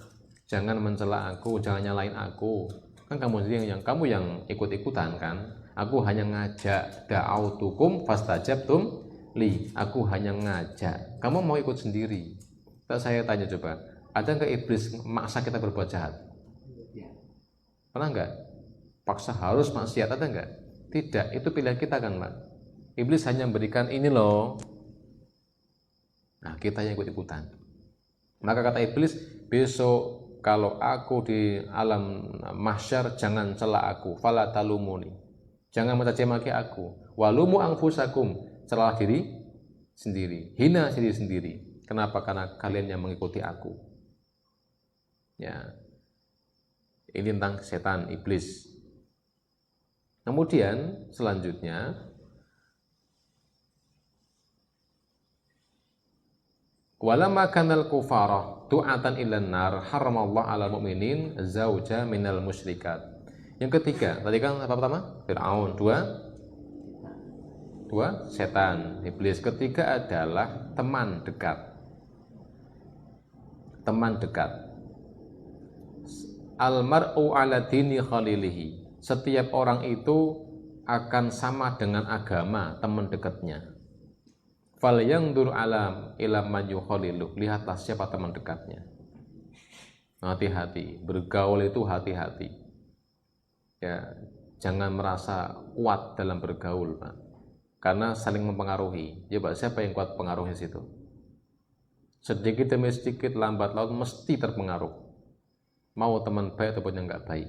Jangan mencela aku, jangan nyalain aku. Kan kamu sendiri yang ikut-ikutan kan. Aku hanya ngajak, da'autukum fastajabtum li. Aku hanya ngajak. Kamu mau ikut sendiri. Terus saya tanya coba, ada nggak iblis maksa kita berbuat jahat? Pernah nggak? Paksa harus maksiat, ada nggak? Tidak, itu pilihan kita kan, Pak. Iblis hanya memberikan ini loh. Nah, kita yang ikut-ikutan. Maka kata iblis, besok kalau aku di alam mahsyar jangan cela aku, fala talumuni. Jangan mencaci maki aku. Walumu anfusakum, celah diri sendiri, hina diri sendiri. Kenapa? Karena kalian yang mengikuti aku. Ya. Ini tentang setan, iblis. Kemudian selanjutnya, walamma kanal kufarah du'atan ilan nar haramallahu 'alal mu'minin zauja minal musyrikat. Yang ketiga, tadi kan apa pertama? Fir'aun. Dua setan, iblis. Ketiga adalah teman dekat. Teman dekat. Almar'u 'ala dini khalilihi. Setiap orang itu akan sama dengan agama teman dekatnya. Fal yandur alam ila man yukhalilu. Lihatlah siapa teman dekatnya. Hati-hati, bergaul itu hati-hati. Ya, jangan merasa kuat dalam bergaul, Pak. Karena saling mempengaruhi. Ya, Pak, siapa yang kuat pengaruhnya situ? Sedikit demi sedikit, lambat laun mesti terpengaruh. Mau teman baik ataupun yang enggak baik.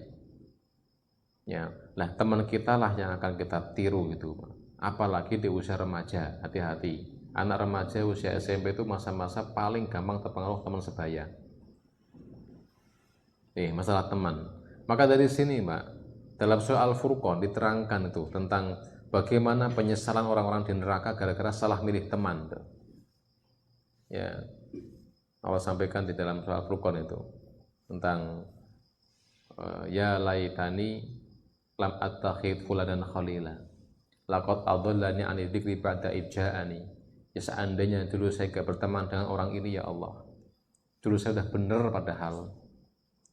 Ya, lah teman kita lah yang akan kita tiru gitu. Apalagi di usia remaja, hati-hati. Anak remaja usia SMP itu masa-masa paling gampang terpengaruh teman sebaya. Masalah teman. Maka dari sini, Mbak, dalam surah Al-Furqan diterangkan itu tentang bagaimana penyesalan orang-orang di neraka gara-gara salah milih teman. Ya, Allah sampaikan di dalam surah Al-Furqan itu tentang ya laitani lam attakhid fulanan khalila laqad adallani 'ani dzikri ba'da idja'ani. Ya seandainya dulu saya gak berteman dengan orang ini ya Allah. Dulu saya udah bener padahal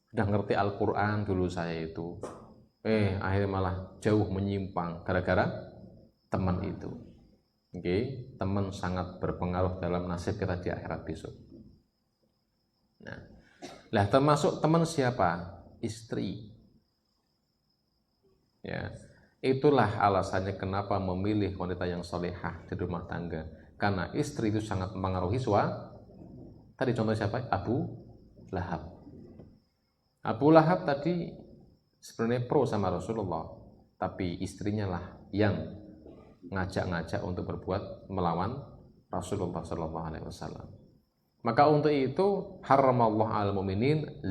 udah ngerti Al-Quran dulu saya itu, akhirnya malah jauh menyimpang gara-gara teman itu. Teman sangat berpengaruh dalam nasib kita di akhirat besok. Nah, termasuk teman siapa? Istri. Ya, itulah alasannya kenapa memilih wanita yang solehah di rumah tangga, karena istri itu sangat mempengaruhi tadi contoh siapa? Abu Lahab. Abu Lahab tadi sebenarnya pro sama Rasulullah, tapi istrinya lah yang ngajak-ngajak untuk berbuat melawan Rasulullah SAW. Maka untuk itu haramallahu al mu'minin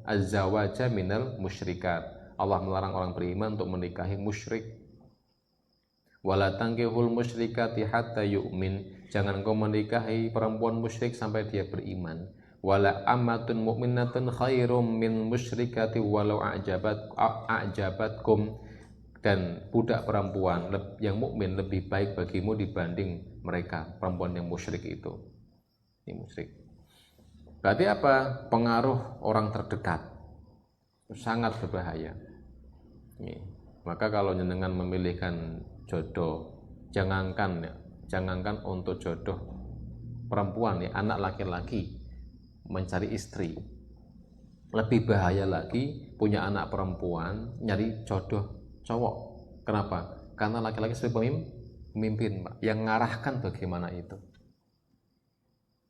azwaja minal musyrikat. Allah melarang orang beriman untuk menikahi musyrik. Wala tankihul musyrikati hatta yu'min. Jangan kau menikahi perempuan musyrik sampai dia beriman. Wala ammatun mu'minatun khairum min musyrikati walau a'jabatkum. Dan budak perempuan yang mukmin lebih baik bagimu dibanding mereka perempuan yang musyrik itu. Ini musyrik. Berarti apa? Pengaruh orang terdekat sangat berbahaya. Maka kalau jenengan memilihkan jodoh, jangankan untuk jodoh perempuan, anak laki-laki mencari istri, lebih bahaya lagi punya anak perempuan nyari jodoh cowok. Kenapa? Karena laki-laki sebagai pemimpin, Pak, yang ngarahkan bagaimana itu.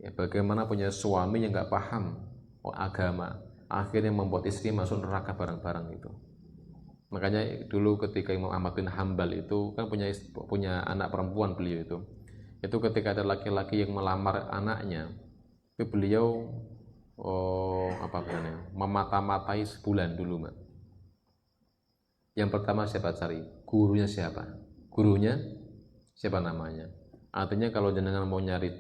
Bagaimana punya suami yang nggak paham agama, akhirnya membuat istri masuk neraka bareng-bareng itu. Makanya dulu ketika Imam Ahmad bin Hambal itu kan punya anak perempuan beliau itu ketika ada laki-laki yang melamar anaknya, itu beliau memata-matai sebulan dulu, Mbak. Yang pertama siapa cari? Gurunya siapa? Gurunya siapa namanya? Artinya kalau jenengan mau nyari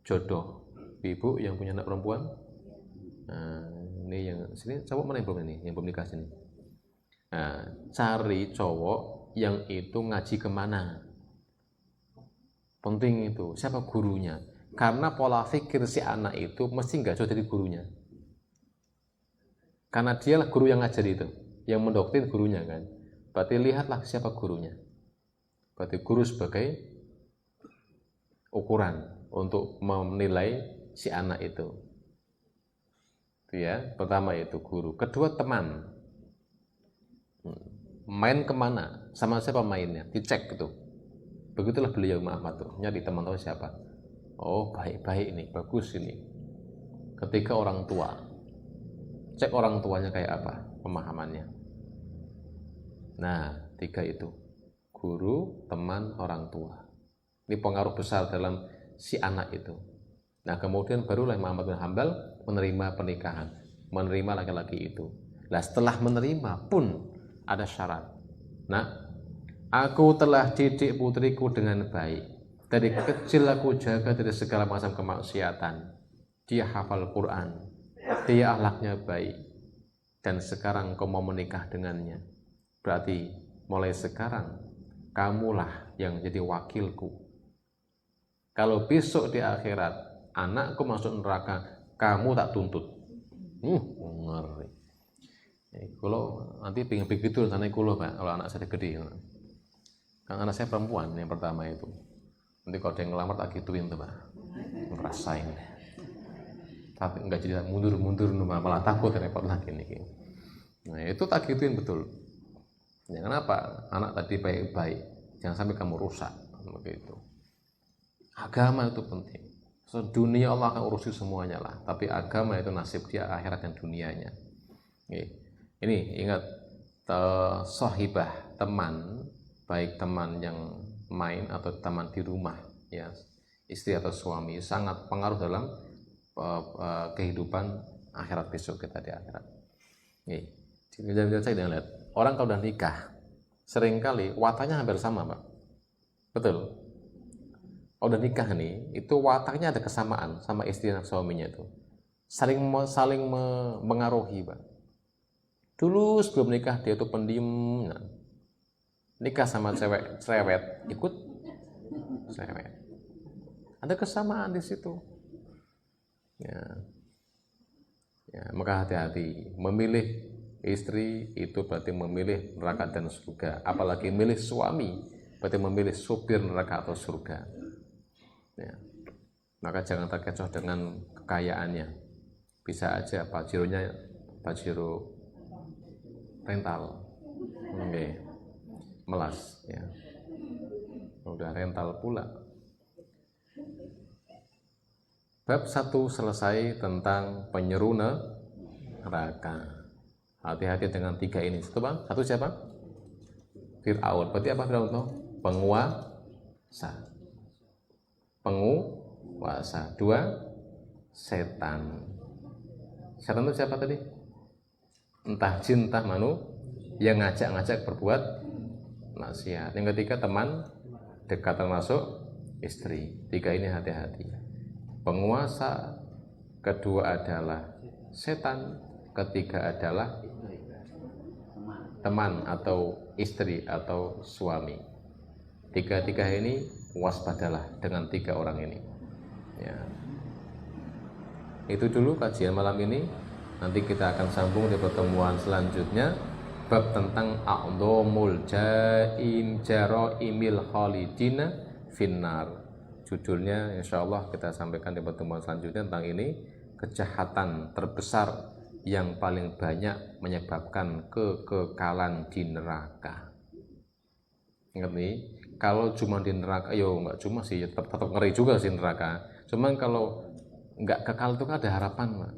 jodoh ibu yang punya anak perempuan, nah, ini yang sini cowok mana yang belum ini, yang belum nikah sini. Nah, cari cowok yang itu ngaji kemana? Penting itu. Siapa gurunya? Karena pola pikir si anak itu mesti nggak jauh dari gurunya. Karena dialah guru yang ngajar itu, yang mendoktrin gurunya kan. Berarti lihatlah siapa gurunya. Berarti guru sebagai ukuran untuk menilai si anak itu. Ya, pertama itu guru. Kedua teman. Main kemana? Sama siapa mainnya? Dicek gitu. Begitulah beliau Muhammad tuh. Nyari teman-teman siapa? Oh, baik-baik ini, bagus ini. Ketika orang tua, cek orang tuanya kayak apa pemahamannya. Nah, 3 itu. Guru, teman, orang tua. Ini pengaruh besar dalam si anak itu. Nah, kemudian barulah Imam Ahmad bin Hambal menerima pernikahan, menerima laki-laki itu. Nah, setelah menerima pun ada syarat. Nah, aku telah didik putriku dengan baik. Dari kecil aku jaga dari segala macam kemaksiatan. Dia hafal Quran, dia akhlaknya baik, dan sekarang kau mau menikah dengannya. Berarti mulai sekarang kamulah yang jadi wakilku. Kalau besok di akhirat anakku masuk neraka, kamu tak tuntut. Ngeri. Kalau nanti pengen begitu sana kulo, Pak, kalau anak saya gede. Kan anak saya perempuan yang pertama itu. Nanti kalau ada yang ngelamar tak gituin tuh, Pak. Ngerasain. Tapi enggak jadi mundur-mundur malah takut repot lagi nih. Nah, itu tak gituin betul. Ya, kenapa? Anak tadi baik-baik, jangan sampai kamu rusak begitu. Agama itu penting. So, dunia Allah akan urusi semuanya lah, tapi agama itu nasib dia akhirat dan dunianya. Ini ingat, sohibah, teman, baik teman yang main atau teman di rumah, ya, istri atau suami sangat pengaruh dalam kehidupan akhirat besok kita di akhirat. Nih, jangan saya lihat orang kalau udah nikah seringkali wataknya hampir sama, Pak. Betul. Kalau udah nikah nih, itu wataknya ada kesamaan sama istri dan suaminya itu. Saling mengaruhi, Pak. Dulu sebelum nikah dia tuh pendiam, nah, nikah sama cewek cerewet, ikut cerewet. Ada kesamaan di situ. Ya, maka hati-hati. Memilih istri itu berarti memilih neraka dan surga. Apalagi milih suami berarti memilih supir neraka atau surga. Ya. Maka jangan terkecoh dengan kekayaannya. Bisa aja Pajero rental, melas, ya. Udah rental pula. Bab 1 selesai tentang penyeru neraka. Hati-hati dengan 3 ini. Satu siapa? Fir'aun. Berarti apa Fir'aun itu? Penguasa. 2, setan. Setan itu siapa tadi? Entah jin, entah yang ngajak berbuat maksiat. Yang ketiga teman dekat termasuk istri. 3 ini hati-hati. Penguasa, kedua adalah setan, ketiga adalah teman atau istri atau suami. 3 ini waspadalah dengan 3 orang ini. Ya. Itu dulu kajian malam ini. Nanti kita akan sambung di pertemuan selanjutnya bab tentang a'dhamul jaraimil khalidina finnar. Judulnya insyaallah kita sampaikan di pertemuan selanjutnya tentang ini, kejahatan terbesar yang paling banyak menyebabkan kekekalan di neraka. Ingat nih, kalau cuma di neraka, nggak cuma sih, tetap ngeri juga sih neraka. Cuman kalau nggak kekal itu kan ada harapan, Pak.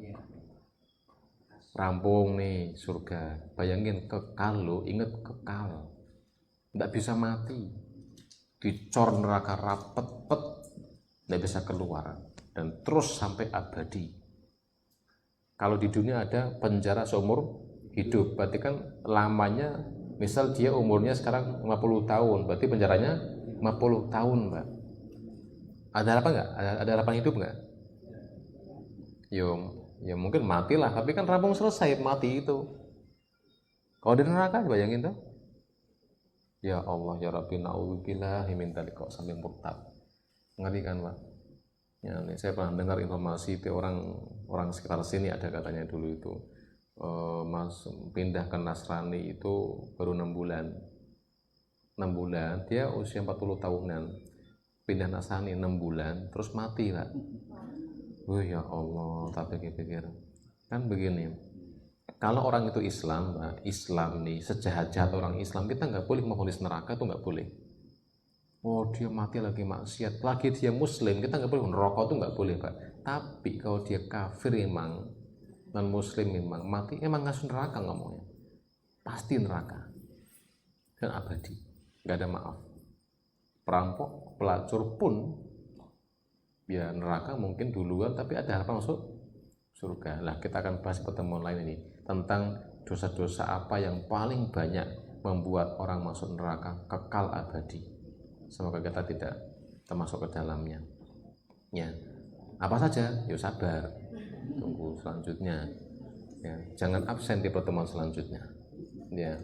Rampung nih surga, bayangin kekal lo, inget kekal, nggak bisa mati, dicor neraka rapet-pet, nggak bisa keluar, dan terus sampai abadi. Kalau di dunia ada penjara seumur hidup, berarti kan lamanya, misal dia umurnya sekarang 50 tahun, berarti penjaranya 50 tahun, Mbak. Ada harapan nggak? Ada harapan hidup nggak? Ya mungkin matilah, tapi kan rampung selesai mati itu. Kalau di neraka bayangin tuh. Ya Allah, ya Rabbi, na'udzubillah min dzalik, kok sampai murtad. Ngeri kan, Pak? Ya, nih, saya pernah dengar informasi orang sekitar sini ada katanya dulu itu pindah ke Nasrani itu baru 6 bulan. 6 bulan, dia usia 40 tahunan. Pindah Nasrani 6 bulan, terus mati, Pak. Ya Allah, tak pikir-pikir. Kan begini, kalau orang itu Islam, Islam nih, sejahat-jahat orang Islam, kita nggak boleh memvonis neraka, itu nggak boleh. Oh, dia mati lagi maksiat, lagi dia Muslim, kita nggak boleh neraka, itu nggak boleh, Pak. Tapi kalau dia kafir memang, non Muslim memang mati, emang ngasih neraka ngomongnya, pasti neraka dan abadi, nggak ada maaf. Perampok, pelacur pun ya neraka mungkin duluan, tapi ada harapan masuk surga. Lah kita akan bahas pertemuan lain ini tentang dosa-dosa apa yang paling banyak membuat orang masuk neraka kekal abadi. Semoga kita tidak termasuk ke dalamnya. Ya, apa saja? Yuk sabar, tunggu selanjutnya. Ya, jangan absen di pertemuan selanjutnya. Ya.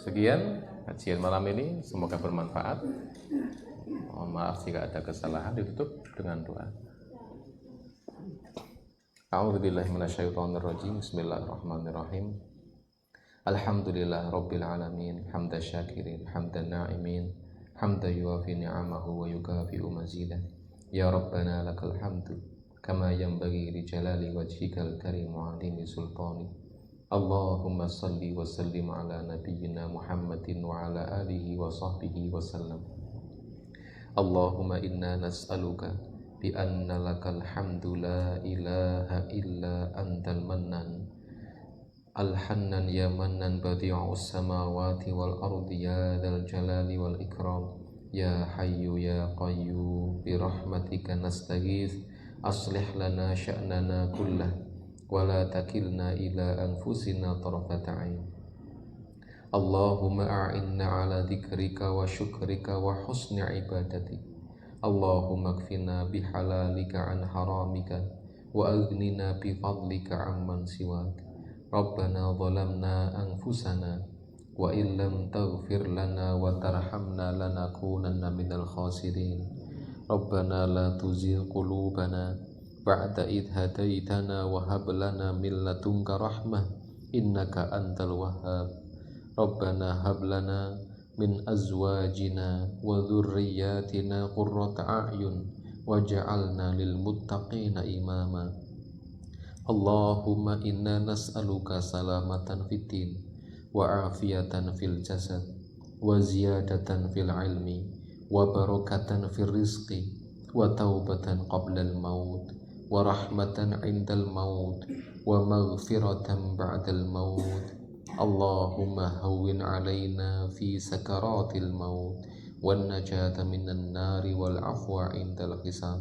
Sekian kajian malam ini, semoga bermanfaat. Mohon maaf jika ada kesalahan, ditutup dengan doa. A'udzubillahi minasyaitonirrajim. Bismillahirrahmanirrahim. Alhamdulillah rabbil alamin, hamdan syakirin, hamdan na'imin, hamdan yuwafi ni'amahu wa yukafi'u mazidah. Ya Rabbana lakal hamdu kama yanbaghi li jalali wajhikal karim wa 'azimi sultani. Allahumma salli wa sallim ala nabiyyina Muhammadin wa ala alihi wa sahbihi wa sallam. Allahumma inna nas'aluka bi anna lakal hamdu la ilaha illa antal mannan al-hannan ya mannan badi'us samawati wal ardi ya dzal jalali wal ikram Ya Hayyu Ya Qayyum bi rahmatika nastaghits aslih lana sya'nana kullah wa la takilna ila anfusina tarfata 'ain. Allahumma a'inna ala dzikrika wa syukrika wa husni ibadatik. Allahumma kfina bihalalika an haramika wa aghnina bi fadlika amman siwak. Rabbana zalamna anfusana wa illam taghfir lana wa tarhamna lanakunanna minal khasirin. Rabbana la tuzigh qulubana ba'da idh hadaitana wa hab lana min ladunka rahmah innaka antal wahhab. Rabbana hab lana min azwajina wa dhurriyyatina qurrata a'yun waj'alna lil muttaqina imama. Allahumma inna nas'aluka salamatan fid din wa afiyatan fil jasad wa ziyadatan fil ilmi wa barakatan fil rizqi wa taubatan qabla al maut wa rahmatan 'indal maut wa maghfiratan ba'dal maut. Allahumma hawwin 'alaina fi sakaratil maut wan najata minan nari wal afwa 'indal hisab.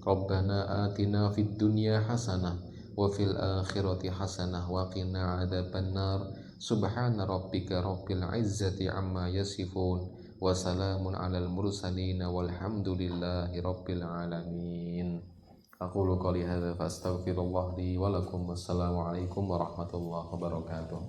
Rabbana atina fid dunya hasanah wa fil akhirati hasanah wa qina 'adzaban nar. Subhana rabbika rabbil 'izzati 'amma yasifun wa salamun 'alal mursalin walhamdulillahi rabbil alamin. Aqulu qouli hadza fastaghfirullah li wa lakum. Wassalamu alaikum warahmatullahi wabarakatuh.